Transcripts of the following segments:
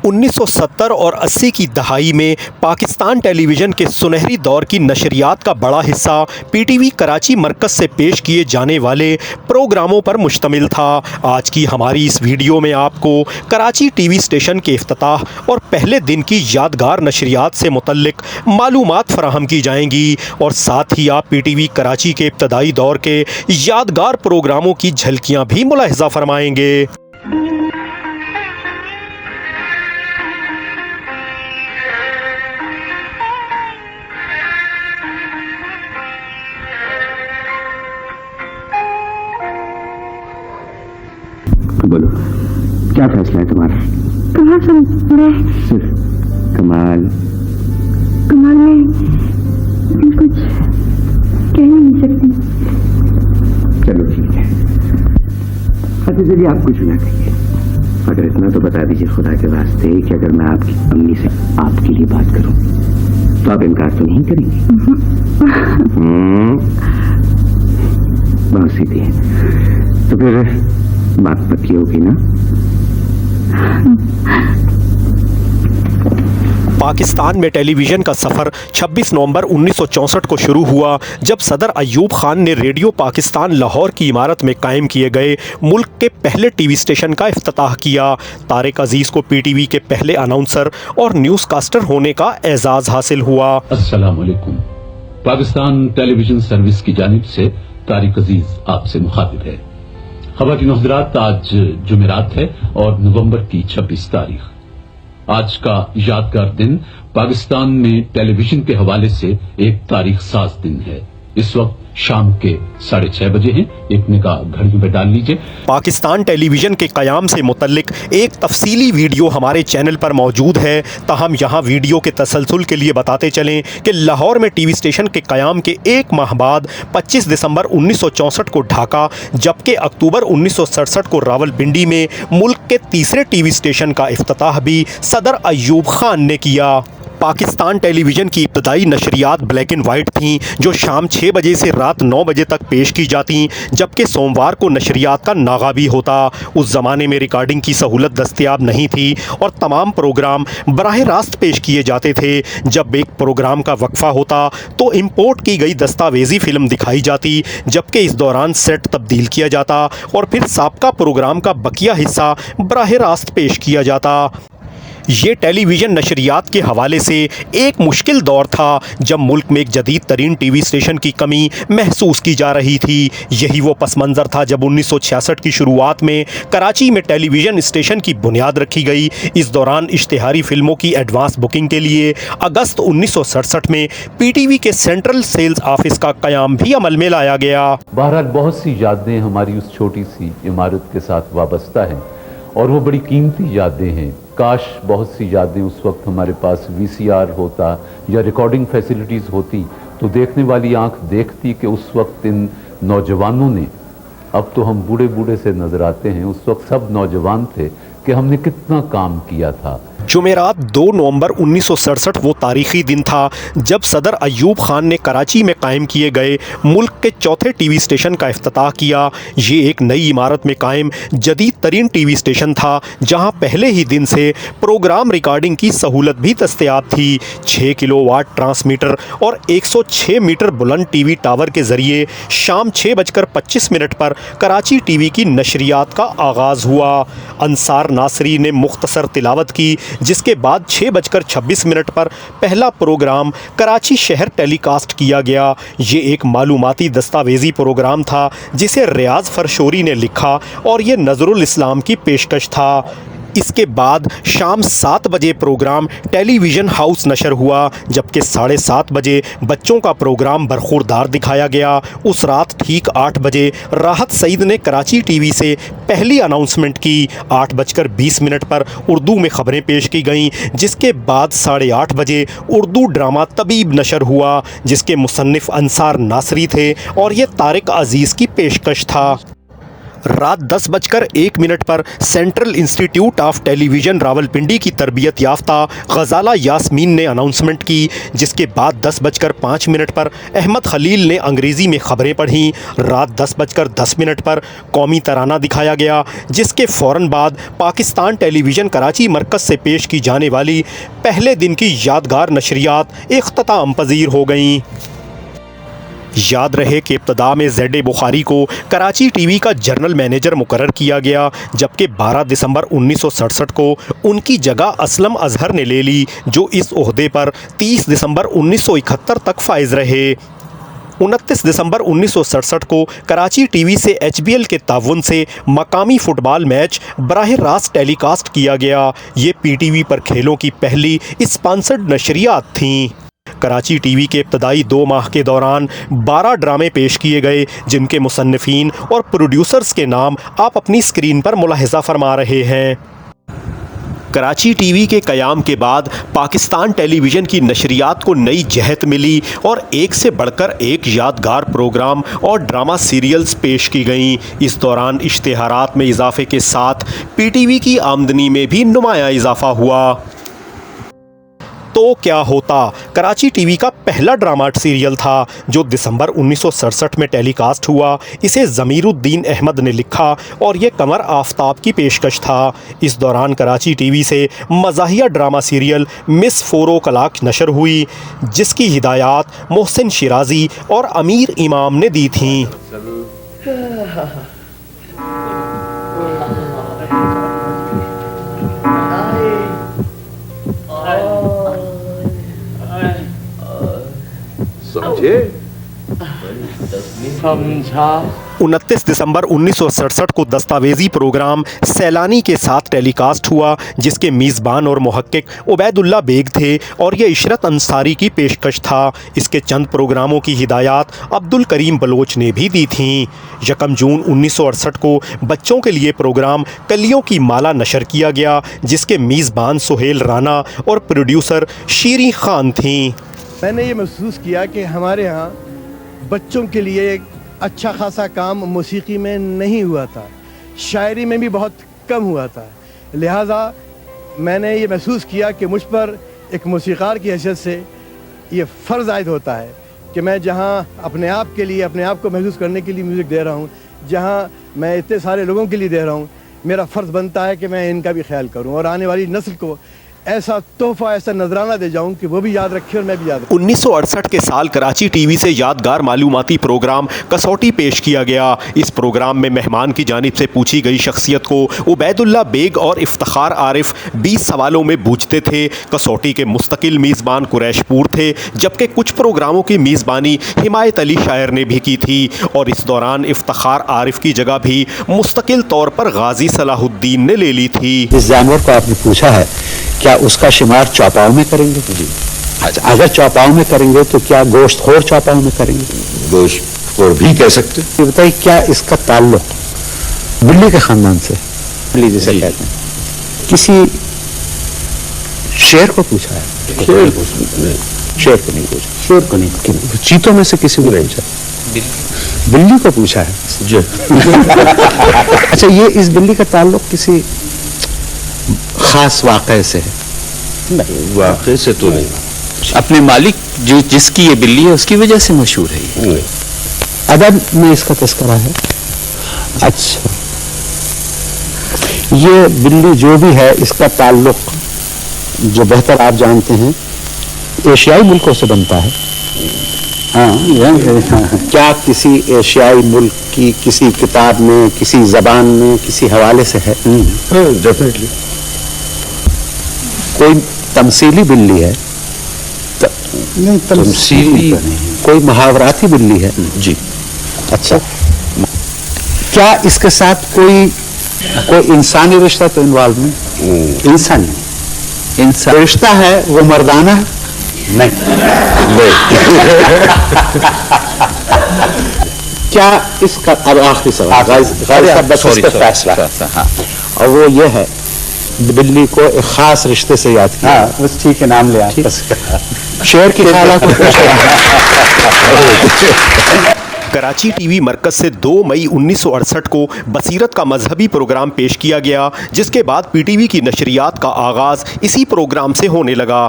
1970 और 80 की दहाई में पाकिस्तान टेलीविज़न के सुनहरी दौर की नशरियात का बड़ा हिस्सा पीटीवी कराची मरकज़ से पेश किए जाने वाले प्रोग्रामों पर मुश्तमिल था। आज की हमारी इस वीडियो में आपको कराची टीवी स्टेशन के इफ्तिताह और पहले दिन की यादगार नशरियात से मुतल्लिक मालूमात फराहम की जाएंगी और साथ ही आप पीटीवी कराची के इब्तदाई दौर के यादगार प्रोग्रामों की झलकियाँ भी मुलाहिज़ा फरमाएंगे। बोलो, क्या फैसला है तुम्हारा? कमाल मैं सिर्फ कमाल में कुछ कह नहीं सकती। चलो ठीक है, खातिर चलिए आप कुछ भी ना कहिए, मगर इतना तो बता दीजिए खुदा के वास्ते कि अगर मैं आपकी अम्मी से आपके लिए बात करूं तो आप इनकार तो नहीं करेंगी? बहुत सीधी है, तो फिर बात पक्की होगी ना? पाकिस्तान में टेलीविज़न का सफ़र 26 नवंबर 1964 को शुरू हुआ, जब सदर अयूब खान ने रेडियो पाकिस्तान लाहौर की इमारत में कायम किए गए मुल्क के पहले टीवी स्टेशन का इफ्तिताह किया। तारिक अजीज़ को पीटीवी के पहले अनाउंसर और न्यूज़ कास्टर होने का एजाज़ हासिल हुआ। अस्सलाम वालेकुम। पाकिस्तान टेलीविज़न सर्विस की जानिब से तारिक अजीज़ आपसे मुखातिब है। ख़वातीन हज़रात, आज जुमेरात है और नवंबर की 26 तारीख। आज का यादगार दिन पाकिस्तान में टेलीविजन के हवाले से एक तारीख साज दिन है। इस वक्त शाम के 6:30 बजे हैं। एक निगाह घड़ियों पे डाल लीजिए। पाकिस्तान टेलीविज़न के क़याम से मुतल्लिक एक तफसीली वीडियो हमारे चैनल पर मौजूद है। ताहम यहाँ वीडियो के तसलसल के लिए बताते चलें कि लाहौर में टीवी स्टेशन के क़याम के एक माह बाद 25 दिसंबर 1964 को ढाका, जबकि अक्टूबर 1967 को रावलपिंडी में मुल्क के तीसरे टीवी स्टेशन का इफ्तिताह भी सदर अयूब खान ने किया। पाकिस्तान टेलीविज़न की इब्तदाई नशरियात ब्लैक एंड वाइट थीं, जो शाम 6 बजे से रात 9 बजे तक पेश की जाती, जबकि सोमवार को नशरियात का नागा भी होता। उस ज़माने में रिकॉर्डिंग की सहूलत दस्तयाब नहीं थी और तमाम प्रोग्राम बराह रास्त पेश किए जाते थे। जब एक प्रोग्राम का वक्फ़ा होता तो इम्पोर्ट की गई दस्तावेज़ी फ़िल्म दिखाई जाती, जबकि इस दौरान सेट तब्दील किया जाता और फिर साबका प्रोग्राम का बकिया हिस्सा बराह रास्त पेश किया जाता। ये टेलीविज़न नशरियात के हवाले से एक मुश्किल दौर था, जब मुल्क में एक जदीद तरीन टीवी स्टेशन की कमी महसूस की जा रही थी। यही वो पस मंज़र था जब 1966 की शुरुआत में कराची में टेलीविज़न स्टेशन की बुनियाद रखी गई। इस दौरान इश्तिहारी फ़िल्मों की एडवांस बुकिंग के लिए अगस्त 1967 में पीटीवी के सेंट्रल सेल्स ऑफिस का क़याम भी अमल में लाया गया। बहरहाल बहुत सी यादें हमारी उस छोटी सी इमारत के साथ वाबस्ता हैं और वो बड़ी कीमती यादें हैं। काश बहुत सी यादें उस वक्त हमारे पास वीसीआर होता या रिकॉर्डिंग फैसिलिटीज़ होती तो देखने वाली आंख देखती कि उस वक्त इन नौजवानों ने, अब तो हम बूढ़े बूढ़े से नज़र आते हैं, उस वक्त सब नौजवान थे कि हमने कितना काम किया था। जुमेरात 2 नवंबर 1967 वो तारीख़ी दिन था जब सदर अयूब खान ने कराची में कायम किए गए मुल्क के चौथे टीवी स्टेशन का इफ्तिताह किया। ये एक नई इमारत में कायम जदीद तरीन टीवी स्टेशन था, जहां पहले ही दिन से प्रोग्राम रिकॉर्डिंग की सहूलत भी दस्तयाब थी। 6 किलोवाट ट्रांसमीटर और 106 मीटर बुलंद टीवी टावर के ज़रिए शाम 6:25 पर कराची टीवी की नशरियात का आगाज़ हुआ। अंसार नासरी ने मुख्तसर तिलावत की, जिसके बाद 6:26 पर पहला प्रोग्राम कराची शहर टेलीकास्ट किया गया। ये एक मालूमाती दस्तावेज़ी प्रोग्राम था जिसे रियाज फरशोरी ने लिखा और ये नज़रुल इस्लाम की पेशकश था। इसके बाद शाम 7 बजे प्रोग्राम टेलीविज़न हाउस नशर हुआ, जबकि 7:30 बजे बच्चों का प्रोग्राम बरखुरदार दिखाया गया। उस रात ठीक 8 बजे राहत सईद ने कराची टीवी से पहली अनाउंसमेंट की। 8:20 पर उर्दू में ख़बरें पेश की गईं, जिसके बाद 8:30 बजे उर्दू ड्रामा तबीब नशर हुआ, जिसके मुसन्निफ़ अंसार नासरी थे और ये तारिक अजीज़ की पेशकश था। रात 10:01 पर central institute of television Rawalpindi की तरबियत याफ्ता गजाला यास्मीन ने अनाउंसमेंट की, जिसके बाद 10:05 पर अहमद खलील ने अंग्रेज़ी में ख़बरें पढ़ीं। रात 10:10 पर कौमी तराना दिखाया गया, जिसके फ़ौरन बाद पाकिस्तान टेलीविज़न कराची मरकज़ से पेश की जाने वाली पहले दिन की यादगार नशरियात इख्तिताम पजीर हो गईं। याद रहे कि इब्तदा में ज़ेड बुखारी को कराची टीवी का जनरल मैनेजर मुकर्रर किया गया, जबकि 12 दिसंबर 1967 को उनकी जगह असलम अजहर ने ले ली, जो इस ओहदे पर 30 दिसंबर 1971 तक फाइज रहे। 29 दिसंबर 1967 को कराची टीवी से HBL के ताउन से मकामी फ़ुटबॉल मैच बराह रास्त टेलीकास्ट किया गया। ये PTV पर खेलों की पहली स्पॉन्सर्ड नशरियात थीं। कराची टीवी के इब्तदाई 2 माह के दौरान 12 ड्रामे पेश किए गए, जिनके मुसन्निफीन और प्रोड्यूसर्स के नाम आप अपनी स्क्रीन पर मुलाहिज़ा फरमा रहे हैं। कराची टीवी के क़याम के बाद पाकिस्तान टेलीविज़न की नशरियात को नई जहत मिली और एक से बढ़कर एक यादगार प्रोग्राम और ड्रामा सीरियल्स पेश की गईं। इस दौरान इश्तिहारात में इजाफे के साथ PTV की आमदनी में भी नुमाया इजाफा हुआ। तो क्या होता कराची टीवी का पहला ड्रामा सीरियल था, जो दिसंबर 1967 में टेलीकास्ट हुआ। इसे ज़मीरुद्दीन अहमद ने लिखा और ये कमर आफताब की पेशकश था। इस दौरान कराची टीवी से मज़ाहिया ड्रामा सीरियल मिस 4 o'clock नशर हुई, जिसकी हिदायत मोहसिन शिराजी और अमीर इमाम ने दी थीं। समझे? समझा। 29 दिसंबर 1967 को दस्तावेजी प्रोग्राम सैलानी के साथ टेलीकास्ट हुआ, जिसके मेज़बान और मुहक्किक उबैदुल्ला बेग थे और यह इशरत अंसारी की पेशकश था। इसके चंद प्रोग्रामों की हिदायत अब्दुल करीम बलोच ने भी दी थीं। 1 जून 1968 को बच्चों के लिए प्रोग्राम कलियों की माला नशर किया गया, जिसके मेज़बान सुहेल राना और प्रोड्यूसर शीरी खान थीं। मैंने ये महसूस किया कि हमारे यहाँ बच्चों के लिए एक अच्छा खासा काम मौसीकी में नहीं हुआ था, शायरी में भी बहुत कम हुआ था। लिहाजा मैंने ये महसूस किया कि मुझ पर एक मौसीकार की हैसियत से ये फ़र्ज़ आयद होता है कि मैं जहाँ अपने आप के लिए, अपने आप को महसूस करने के लिए म्यूज़िक दे रहा हूँ, जहाँ मैं इतने सारे लोगों के लिए दे रहा हूँ, मेरा फ़र्ज़ बनता है कि मैं इनका भी ख्याल करूँ और आने वाली नस्ल को ऐसा तोहफा, ऐसा नजराना दे जाऊं कि वो भी याद रखे और मैं भी याद रखूं। 1968 के साल कराची टीवी से यादगार मालूमाती प्रोग्राम कसौटी पेश किया गया। इस प्रोग्राम में मेहमान की जानिब से पूछी गई शख्सियत को उबैदुल्ला बेग और इफ्तिखार आरिफ 20 सवालों में बूझते थे। कसौटी के मुस्तकिल मेज़बान कुरैशपुर थे, जबकि कुछ प्रोग्रामों की मेज़बानी हिमायत अली शायर ने भी की थी और इस दौरान इफ्तिखार आरिफ की जगह भी मुस्तकिल तौर पर गाजी सलाहुद्दीन ने ले ली थी। इस जानवर को आपने पूछा है क्या उसका शुमार चौपाव में करेंगे? जी। अच्छा, अगर चौपाव में करेंगे तो क्या गोश्तखोर चौपाव में करेंगे? गोश्तखोर भी कह सकते। ये बताइए क्या इसका ताल्लुक बिल्ली के खानदान से? बिल्ली जिसे कहते हैं। किसी शेर को पूछा है? शेर को नहीं पूछा। शेर को नहीं, चीतों में से किसी को नहीं पूछा, बिल्ली को पूछा है। अच्छा, ये इस बिल्ली का ताल्लुक किसी खास वाक़े से है? नहीं, वाक़े से तो नहीं। अपने मालिक जो जिसकी ये बिल्ली है उसकी वजह से मशहूर है ये? अदब में इसका तस्करा है। अच्छा, ये बिल्ली जो भी है इसका ताल्लुक जो बेहतर आप जानते हैं एशियाई मुल्कों से बनता है। हाँ, क्या किसी एशियाई मुल्क की किसी किताब में, किसी जबान में, किसी हवाले से है? डेफिनेटली। कोई तमसीली बिल्ली है? नहीं, तमसीली कोई मुहावराती बिल्ली है? जी। अच्छा, क्या इसके साथ कोई इंसानी रिश्ता तो इन्वॉल्व नहीं? इंसान रिश्ता है वो मर्दाना है? नहीं। क्या इसका अब आखिरी सवाल फैसला है, और वो ये है बिल्ली को एक खास रिश्ते से याद किया। हाँ, बस ठीक है, नाम ले। शेर की खाला को कराची टीवी मरकज से 2 मई 1968 को बसीरत का मजहबी प्रोग्राम पेश किया गया, जिसके बाद पीटीवी की नशरियात का आगाज़ इसी प्रोग्राम से होने लगा।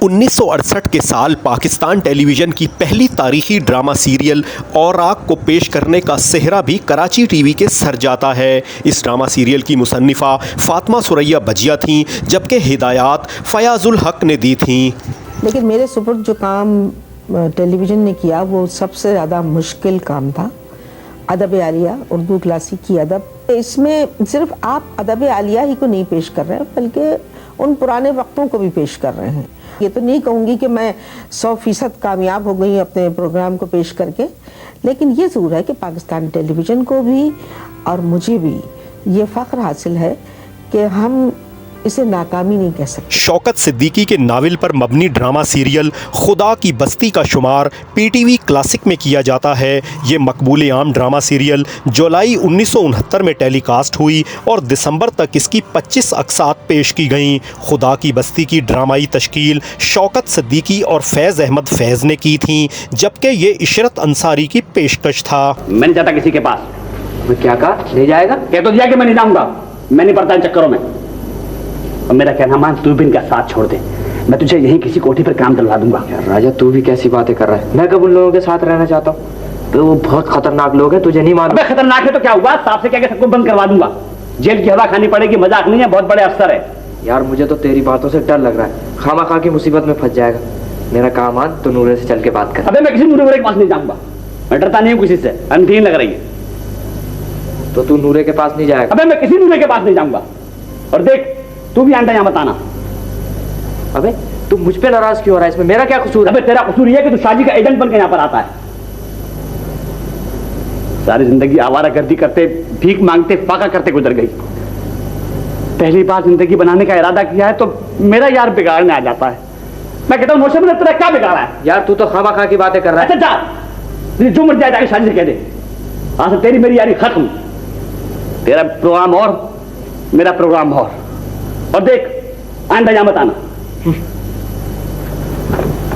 1968 के साल पाकिस्तान टेलीविज़न की पहली तारीखी ड्रामा सीरियल औराक को पेश करने का सेहरा भी कराची टीवी के सर जाता है। इस ड्रामा सीरियल की मुसन्निफ़ा फातिमा सुरैया बजिया थीं, जबकि हिदायत फयाजुल हक ने दी थीं। लेकिन मेरे सुपुर्द जो काम टेलीविज़न ने किया वो सबसे ज़्यादा मुश्किल काम था। अदब आलिया, उर्दू क्लासिकी अदब, इसमें सिर्फ आप अदब आलिया ही को नहीं पेश कर रहे हैं बल्कि उन पुराने वक्तों को भी पेश कर रहे हैं। ये तो नहीं कहूँगी कि मैं 100% कामयाब हो गई अपने प्रोग्राम को पेश करके, लेकिन ये ज़रूर है कि पाकिस्तान टेलीविज़न को भी और मुझे भी ये फ़ख्र हासिल है कि हम इसे नाकामी नहीं कह सकते। शौकत सिद्दीकी के नावल पर मबनी ड्रामा सीरियल खुदा की बस्ती का शुमार पीटीवी क्लासिक में किया जाता है। ये मकबूल आम ड्रामा सीरियल जुलाई 1969 में टेलीकास्ट हुई और दिसंबर तक इसकी 25 अक़सात पेश की गईं। खुदा की बस्ती की ड्रामाई तश्कील शौकत सिद्दीकी और फैज़ अहमद फैज़ ने की थी, जबकि ये इशरत अंसारी की पेशकश था। मैं नहीं जाता किसी के पास। मैं क्या कहा? ले जाएगा? कह तो दिया कि मैं नहीं जाऊंगा, मैं नहीं पड़ता इन चक्करों में। और मेरा कहना मान, तू भी इनका साथ छोड़ दे, मैं तुझे यहीं किसी कोठी पर काम दिलवा दूंगा। राजा तू भी कैसी बातें कर रहा है? मैं कब उन लोगों के साथ रहना चाहता हूँ? तो वो बहुत खतरनाक लोग हैं, तुझे नहीं मालूम? खतरनाक है तो क्या हुआ, साहब से क्या सबको बंद करवा दूंगा, जेल की हवा खानी पड़ेगी, मजाक नहीं है, बहुत बड़े अफसर है। यार मुझे तो तेरी बातों से डर लग रहा है, खामा की मुसीबत में फंस जाएगा। मेरा काम मान, तो नूरे से चल के बात कर। अबे मैं किसी नूरे के पास नहीं जाऊंगा, मैं डरता नहीं हूँ किसी से, अनदीन लग रही है। तो तू नूरे के पास नहीं जाएगा? अबे मैं किसी नूरे के पास नहीं जाऊंगा। और देख तू भी आंटा यहाँ बताना। अबे तू मुझ पे नाराज क्यों हो रहा है? इसमें मेरा क्या कसूर है? अबे तेरा कसूर ये कि तू शादी का एजेंट बनकर यहाँ पर आता है। सारी जिंदगी आवारागर्दी करते, भीख मांगते, फाका करते गुजर गई। पहली बार जिंदगी बनाने का इरादा किया है तो मेरा यार बिगाड़ने आ जाता है। मैं कहता हूँ नौशे में तेरा क्या बिगाड़ा है? यार तू तो खामा की बातें कर रहा है। अच्छा जा, जो मर्जी जाके शादी से कह दे, आज से तेरी मेरी यारी खत्म। तेरा प्रोग्राम और मेरा प्रोग्राम और देख आंदा यहाँ बताना।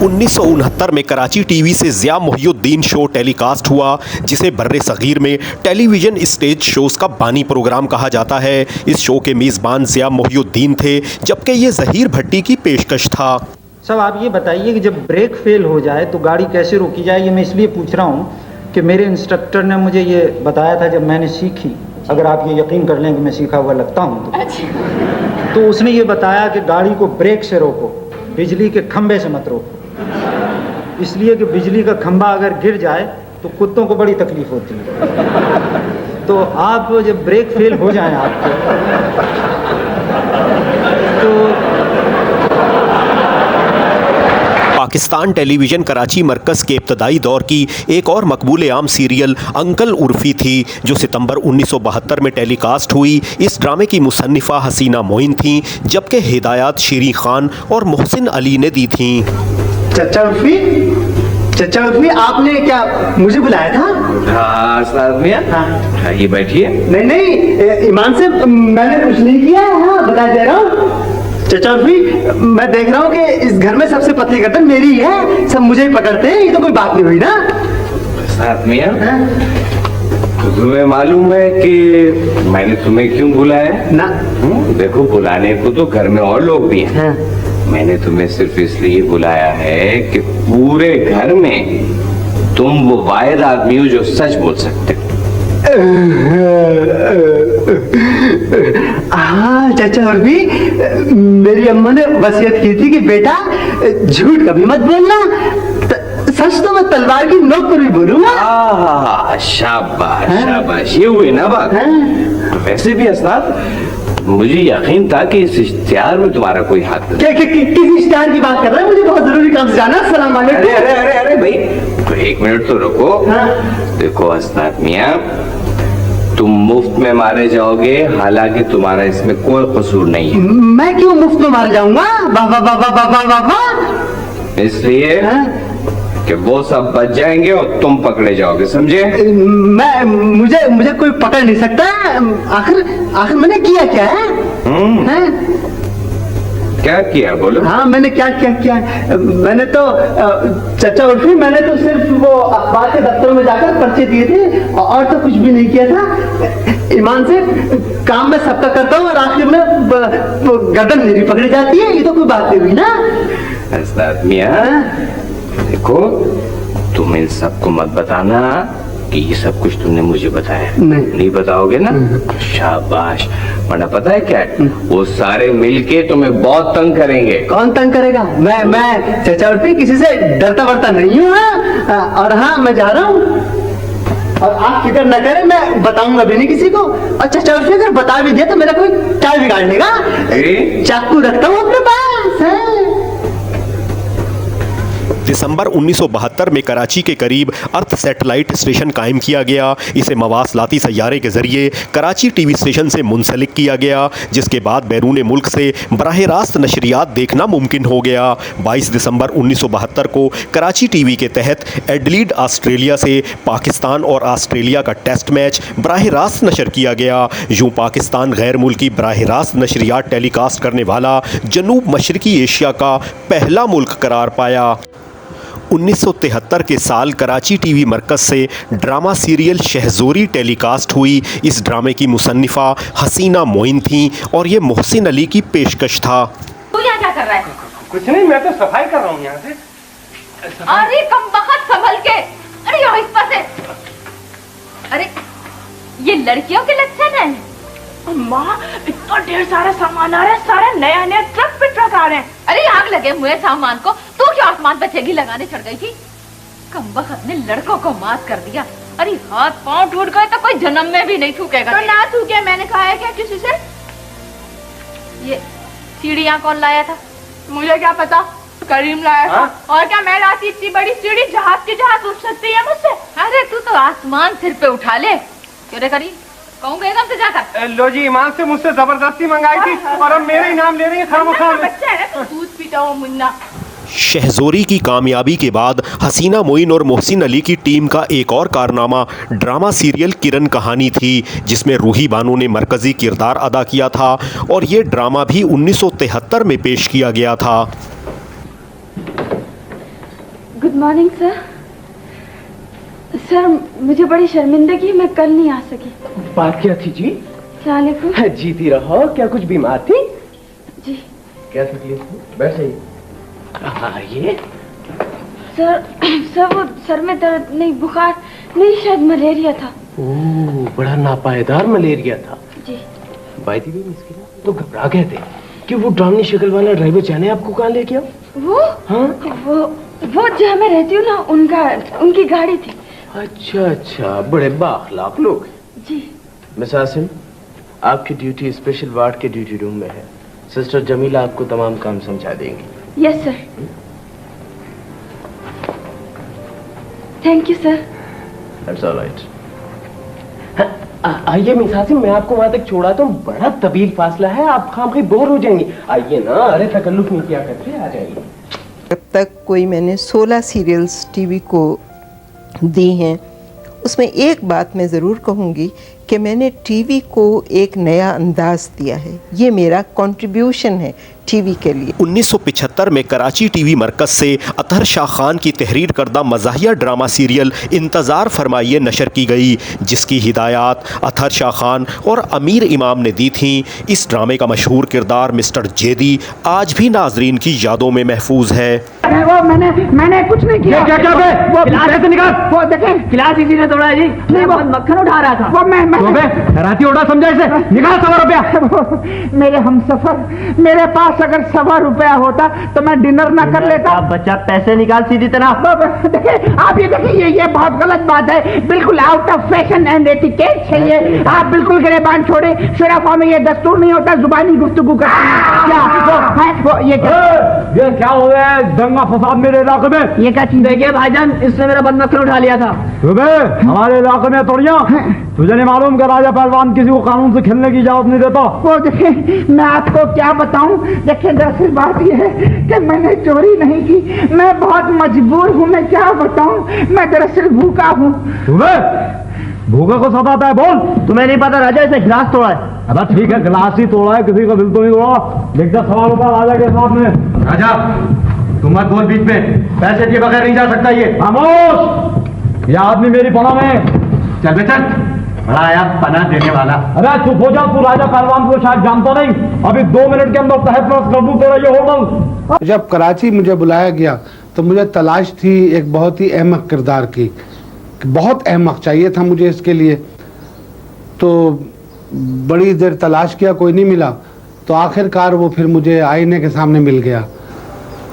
1969 में कराची टीवी से ज़िया मोहिउद्दीन शो टेलीकास्ट हुआ, जिसे बर्रे सगीर में टेलीविज़न स्टेज शोज़ का बानी प्रोग्राम कहा जाता है। इस शो के मेज़बान ज़िया मोहिउद्दीन थे, जबकि ये ज़हीर भट्टी की पेशकश था। सब आप ये बताइए कि जब ब्रेक फेल हो जाए तो गाड़ी कैसे रोकी जाए? ये मैं इसलिए पूछ रहा हूँ कि मेरे इंस्ट्रक्टर ने मुझे ये बताया था जब मैंने सीखी। अगर आप ये यकीन कर लें कि मैं सीखा हुआ लगता हूँ तो उसने ये बताया कि गाड़ी को ब्रेक से रोको, बिजली के खंबे से मत रोको, इसलिए कि बिजली का खंबा अगर गिर जाए तो कुत्तों को बड़ी तकलीफ होती है। तो आप जब ब्रेक फेल हो जाए आपके तो पाकिस्तान टेलीविज़न कराची मरकज़ के इब्तदाई दौर की एक और मकबूल आम सीरियल अंकल उर्फ़ी थी, जो सितंबर 1972 में टेलीकास्ट हुई। इस ड्रामे की मुसन्निफ़ा हसीना मोइन थीं, जबकि हिदायत शीरी खान और मोहसिन अली ने दी थीं। चचा उर्फ़ी, आपने क्या मुझे बुलाया था? हाँ, ये बैठिए। नहीं, ईमान से मैंने कुछ नहीं किया। हाँ बता दे रहा हूँ चचा उर्फ़ी, मैं देख रहा हूँ कि इस घर में सबसे पतली गर्दन मेरी है, सब मुझे ही पकड़ते हैं। ये तो कोई बात नहीं हुई ना? साथ में तुम्हें मालूम है कि मैंने तुम्हें क्यों बुलाया ना? देखो बुलाने को तो घर में और लोग भी हैं। मैंने तुम्हें सिर्फ इसलिए बुलाया है कि पूरे घर में तुम वो वाहिद आदमी हो जो सच बोल सकते हो। हाँ चाचा उर्फ़ी, मेरी अम्मा ने वसीयत की थी कि बेटा झूठ कभी मत बोलना, सच तो मैं तलवार की नोक पर भी बोलूंगा। शाबाश शाबाश, ये हुई ना बात। वैसे भी अस्ताद, मुझे यकीन था कि इस इश्तिहार में तुम्हारा कोई हाथ नहीं। किस इश्तिहार की बात कर रहे हैं? मुझे बहुत जरूरी काम से जाना। अस्सलाम वालेकुम। अरे भाई, तो 1 मिनट तो रुको। देखो अस्ताद मियां, तुम मुफ्त में मारे जाओगे, हालांकि तुम्हारा इसमें कोई कसूर नहीं है। मैं क्यों मुफ्त में मारे जाऊंगा? वाह वाह वाह वाह वाह वाह वाह। इसलिए कि वो सब बच जाएंगे और तुम पकड़े जाओगे, समझे? मुझे कोई पकड़ नहीं सकता। आखिर मैंने किया क्या है? क्या किया बोलो? हाँ मैंने क्या किया मैंने तो चचा उर्फी मैंने तो सिर्फ वो अखबार के दफ्तरों में जाकर पर्चे दिए थे और तो कुछ भी नहीं किया था। ईमान से काम मैं सबका करता हूँ और आखिर में गर्दन मेरी पकड़ी जाती है, ये तो कोई बात नहीं हुई ना। उस्ताद मियां देखो, तुम इन सबको मत बताना कि ये सब कुछ तुमने मुझे बताया। नहीं बताओगे ना? शाबाश। वरना पता है क्या, वो सारे मिलके तुम्हें बहुत तंग करेंगे। कौन तंग करेगा? मैं चचा उर्फी किसी से डरता वरता नहीं हूँ। और हाँ मैं जा रहा हूँ और आप फिक्र न करें, मैं बताऊंगा भी नहीं किसी को। और चचा उर्फी अगर बता भी दिया तो मेरा कोई क्या बिगाड़ लेगा? चाकू रखता हूँ अपने पास। दिसंबर 1972 में कराची के करीब अर्थ सैटेलाइट स्टेशन कायम किया गया। इसे मवासलाती सैयारे के जरिए कराची टीवी स्टेशन से मुंसलिक किया गया, जिसके बाद बैरून मुल्क से बराह रास्त नशरियात देखना मुमकिन हो गया। 22 दिसंबर 1972 को कराची टीवी के तहत एडलीड ऑस्ट्रेलिया से पाकिस्तान और ऑस्ट्रेलिया का टेस्ट मैच बराह रास्त नशर किया गया। यूँ पाकिस्तान गैर मुल्की बराह रास्त नशरियात टेलीकास्ट करने वाला जनूब मशरकी एशिया का पहला मुल्क करार पाया। 1973 के साल कराची टीवी मरकज़ से ड्रामा सीरियल शहज़ोरी टेलीकास्ट हुई। इस ड्रामे की मुसन्निफ़ा हसीना मोइन थीं और ये मोहसिन अली की पेशकश था। तू यहाँ क्या कर रहा है? कुछ नहीं, मैं तो सफाई कर रहा हूँ यहाँ से। अरे कमबख्त संभल के। अरे यहाँ इस पास है। अरे ये लड़कियों के लक्षण है। माँ इतना ढेर सारा सामान आ रहा है, सारा नया नया ट्रक पे ट्रक आ रहे हैं। अरे आग लगे हुए सामान को, तू क्यों आसमान पे चेगी लगाने चढ़ गई थी? कमबख्त ने लड़कों को मात कर दिया। अरे हाथ पांव टूट गए तो कोई जन्म में भी नहीं थूकेगा। तो ना थूके, मैंने कहा है क्या किसी से? ये सीढ़ियाँ कौन लाया था? मुझे क्या पता, करीम लाया था। और क्या मैं लाती इतनी बड़ी सीढ़ी, जहाज की जहाज उठ सकती है मुझसे? अरे तू तो आसमान सिर पे उठा ले। क्यों रे करीम, कहूँगा एकदम से जाकर। लो जी, ईमान से मुझसे जबरदस्ती मंगाई थी और अब मेरे इनाम ले रही है खामखा। बच्चा है तो दूध पीता हो मुन्ना। शहज़ोरी की कामयाबी के बाद हसीना मोइन और मोहसिन अली की टीम का एक और कारनामा ड्रामा सीरियल किरण कहानी थी, जिसमें रूही बानो ने मरकज़ी किरदार अदा किया था और ये ड्रामा भी 1973 में पेश किया गया था। Good morning sir. सर मुझे बड़ी शर्मिंदगी, मैं कल नहीं आ सकी। बात क्या थी जी? सलामुअलैकुम। जीती रहो। क्या कुछ बीमार थी? जी। क्या तकलीफ थी? बैठ जाइए। ये सर वो सर में दर्द नहीं, बुखार नहीं, शायद मलेरिया था। ओह, बड़ा नापायदार मलेरिया था। जी। बाइती भी मुश्किल तो घबरा गए थे कि वो डरावनी शक्ल वाला ड्राइवर जाने आपको कहाँ ले गया? वो वो जहाँ मैं रहती हूँ ना, उनकी गाड़ी थी। अच्छा, बड़े बाखलाक लोग। जी। मिस आसिम, आपकी ड्यूटी स्पेशल वार्ड के ड्यूटी रूम में है। सिस्टर जमीला आपको तमाम काम समझा देंगी। Yes sir. Thank you sir. That's alright. आइए मिस आसिम, मैं आपको वहां तक छोड़ा तो बड़ा तवील फासला है, आप खामखी बोर हो जाएंगी। आइए ना, अरे तकल्लुफ नहीं किया करते, आ जाइए। अब तक कोई मैंने 16 सीरियल्स टीवी को दी हैं, उसमें एक बात मैं ज़रूर कहूँगी कि मैंने टीवी को एक नया अंदाज़ दिया है। ये मेरा कंट्रीब्यूशन है टीवी के लिए। 1975 में कराची टीवी मरकज़ से अतहर शाह खान की तहरीर करदा मज़ाहिया ड्रामा सीरियल इंतज़ार फरमाइए नशर की गई, जिसकी हिदायत अतहर शाह खान और अमीर इमाम ने दी थीं। इस ड्रामे का मशहूर किरदार मिस्टर जेदी आज भी नाजरीन की यादों में महफूज है। वो मैंने कुछ नहीं किया। क्या वो गिलास से निकाल। वो देखें, गिलास इसी ने तोड़ा है जी। नहीं, वो मक्खन उठा रहा था। वो मैं राती उड़ा समझा इसे। निकाल 100 रुपया। मेरे हमसफर, मेरे पास अगर 100 रुपया होता तो मैं डिनर ना कर लेता। बच्चा पैसे निकाल सीधी तरह। देखिए आप, ये देखिए, ये बहुत गलत बात है, बिल्कुल out of fashion and etiquette है ये। आप बिल्कुल गिरेबान छोड़े। शराफा में ये दस्तूर नहीं होता जुबानी गुफ्तगू का। क्या ये क्या हो गया है? दंगा फसाद मेरे इलाके में। ये क्या चीज? देखिए भाईजान, इसने मेरा बंदूक उठा लिया था। हमारे इलाके में तोड़िया, तुझे नहीं मालूम कि राजा पहलवान किसी को कानून से खेलने की इजाजत नहीं देता। वो देखिए, मैं आपको क्या बताऊं, देखिए दरअसल बात यह है कि मैंने चोरी नहीं की, मैं बहुत मजबूर हूँ। मैं क्या बताऊं, मैं दरअसल भूखा हूँ। भूखे को सताता है, बोल। तुम्हें नहीं पता राजा, इसने गिलास तोड़ा है। अरे ठीक है, गिलास ही तोड़ा है, किसी का दिल तो नहीं तोड़ा। लिख दे सवाल होता राजा के सामने। राजा तुम मत बोल बीच में, पैसे दिए बगैर नहीं जा सकता ये। खामोश, ये आदमी मेरी पनाह में। चल बे चल, बड़ा आया पनाह देने वाला। अरे चुप हो जा, तू राजा पहलवान को शायद जानता नहीं। अभी 2 मिनट के अंदर तहस-नहस कर दूं तेरा ये होटल। जब कराची मुझे बुलाया गया तो मुझे तलाश थी एक बहुत ही अहमक किरदार की, बहुत अहमक चाहिए था मुझे इसके लिए। तो बड़ी देर तलाश किया, कोई नहीं मिला, तो आखिरकार वो फिर मुझे आईने के सामने मिल गया।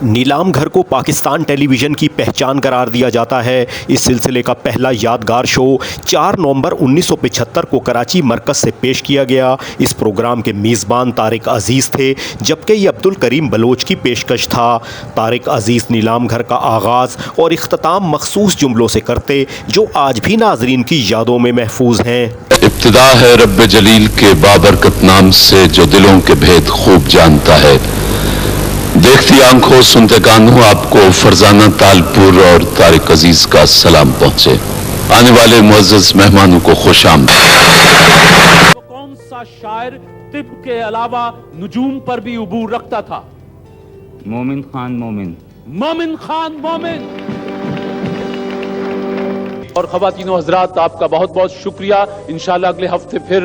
नीलाम घर को पाकिस्तान टेलीविज़न की पहचान करार दिया जाता है। इस सिलसिले का पहला यादगार शो 4 नवंबर 1975 को कराची मरकज़ से पेश किया गया। इस प्रोग्राम के मेज़बान तारिक अज़ीज़ थे, जबकि ये अब्दुल करीम बलोच की पेशकश था। तारिक अज़ीज़ नीलाम घर का आगाज़ और इख्तिताम मखसूस जुमलों से करते, जो आज भी नाजरीन की यादों में महफूज हैं। इब्तिदा है रब्बे जलील के बाबरकत नाम से, जो दिलों के भेद खूब जानता है। देखती आंखों सुनते कानों आपको फरजाना तालपुर और तारिक अजीज का सलाम पहुंचे। आने वाले मुअज़्ज़ज़ मेहमानों को खुशामदीद। कौन सा शायर तिब के अलावा नुजूम पर भी उबूर रखता था? मोमिन खान मोमिन। मोमिन खान मोमिन। और ख़वातीनो हज़रात, आपका बहुत बहुत शुक्रिया। इंशाअल्लाह अगले हफ्ते फिर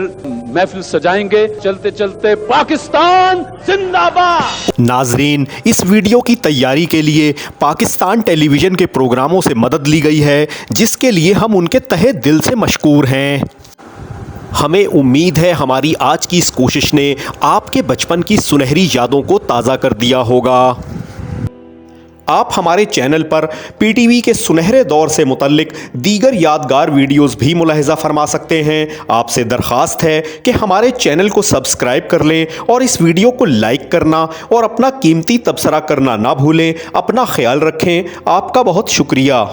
महफिल सजाएंगे। चलते चलते पाकिस्तान जिंदाबाद। नाजरीन, इस वीडियो की तैयारी के लिए पाकिस्तान टेलीविज़न के प्रोग्रामों से मदद ली गई है, जिसके लिए हम उनके तहे दिल से मशकूर हैं। हमें उम्मीद है हमारी आज की इस कोशिश ने आपके बचपन की सुनहरी यादों को ताज़ा कर दिया होगा। आप हमारे चैनल पर पीटीवी के सुनहरे दौर से मुतल्लिक दीगर यादगार वीडियोस भी मुलाहिज़ा फरमा सकते हैं। आपसे दरख्वास्त है कि हमारे चैनल को सब्सक्राइब कर लें और इस वीडियो को लाइक करना और अपना कीमती तबसरा करना ना भूलें। अपना ख्याल रखें। आपका बहुत शुक्रिया।